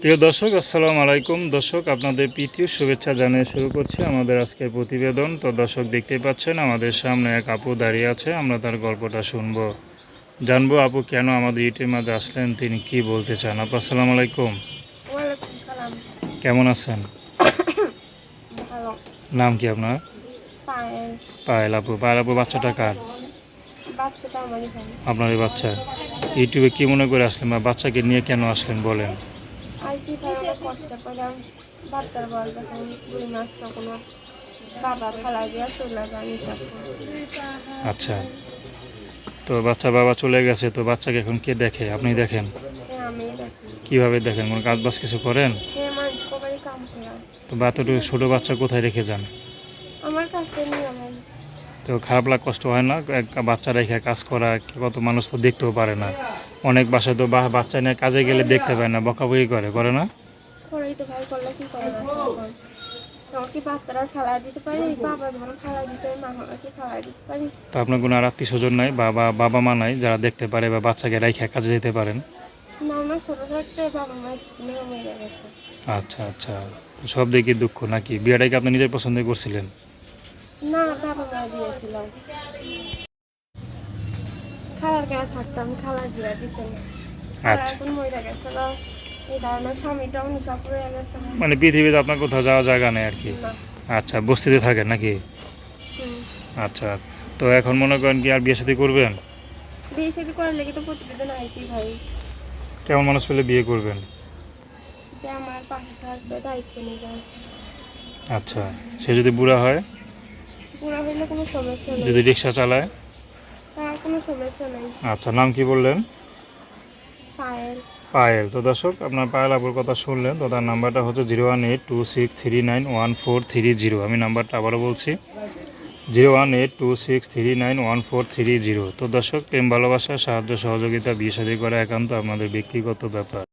প্রিয় দর্শক, আসসালামু আলাইকুম। দর্শক, আপনাদের প্রীতীয় শুভেচ্ছা জানিয়ে শুরু করছি আমাদের আজকের প্রতিবেদন। তো দর্শক, দেখতেই পাচ্ছেন আমাদের সামনে এক আপু দাঁড়িয়ে আছে। আমরা তার গল্পটা শুনবো, জানবো আপু কেন আমাদের ইউটিউবের মাঝে আসলেন, তিনি কি বলতে চান। আপু আসসালামু আলাইকুম, ওয়ালাইকুম সালাম। কেমন আছেন? ভালো। নাম কি আপনার? পায়েল। পায়েল আপু। পায়েল আপু, বাচ্চাটা কার? বাচ্চাটা আমারই ভাই। আপনারই বাচ্চা। ইউটিউবে কি মনে করে আসলেন বা বাচ্চাকে নিয়ে কেন আসলেন বলেন। আইসি ভাই অনেক কষ্ট করলাম। বাচ্চার বয়স যখন 2 মাস তখন ওর বাবা ফেলাই দিয়া চলে যায় নেশা করে। আচ্ছা, তো বাবা চলে গেছে, তো বাচ্চাকে এখন কে দেখে? আপনি দেখেন? হ্যাঁ, আমি দেখি। কিভাবে দেখেন? কোনো কাজ বাজ কিছু করেন? হ্যাঁ, মানুষ কবারই কাম করে। তো এতটুকু ছোটো বাচ্চা কোথায় রেখে যান? আমার কাছে নিয়ে আমার। তো খারাপ কষ্ট হয় না এক বাচ্চা রেখে কাজ করা? কত মানুষ তো দেখতেও পারে না। অনেক বাসায় তো বাচ্চা নিয়ে কাজে গেলে দেখতে পায় না, বকাবকি করে না? করেই তো ভাই, করলে কি করে না এখন? তখন কি বাচ্চারা ফেলাই দিতে পারি? বাবা যখন ফেলাই দিতে মা কি ফেলাই দিতে পারি? তো আপনার কোনো আর আত্মীয় স্বজন নাই, বাবা মা নাই যারা দেখতে পারে বা বাচ্চাকে রেখে কাজে যেতে পারেন? না, আমার ছোট থাকতে বাবা মা স্কুলে মরে গেছে। আচ্ছা আচ্ছা, তো সব দিকে দুঃখ নাকি? বিয়েটা কি আপনি নিজের পছন্দ করছিলেন? না, বাবা মা দিয়েছিল। খালার গায়ে থাকতাম, খালার বিয়ে দিছেন। খালা আচ্ছা, এখন মরে গেছিল। এই কারণে স্বামীটাও নিশা করে গেছে। মানে পৃথিবীতে আপনার কোথাও যাওয়ার জায়গা নেই আর কি? না। আচ্ছা, বস্তিতে থাকেন নাকি? হুম। আচ্ছা, তো এখন মনে করেন কি আর বিয়ে শাদী করবেন? বিয়ে শাদী করার লেগে তো প্রতিবেদন আইছি ভাই, কেমন মানুষ পেলে বিয়ে করবেন? যে আমার পাশে থাকবে, দায়িত্ব নিবে। আচ্ছা, সে যদি বুড়া হয়? বুড়া হইলে কোনো সমস্যা নেই। যদি রিক্সা চালায়? তার কোনো সমস্যা নেই। আচ্ছা, নাম কি বললেন? পায়েল। পায়েল। তো দর্শক, আপনার পায়েল আপুর কথা শুনলেন। তো তার নাম্বারটা হচ্ছে 01826391430। আমি নাম্বারটা আবারও বলছি, 01826391430। তো দর্শক, প্রেম ভালোবাসা সাহায্য সহযোগিতা বিয়ে শাদী করা একান্ত আপনাদের ব্যক্তিগত ব্যাপার।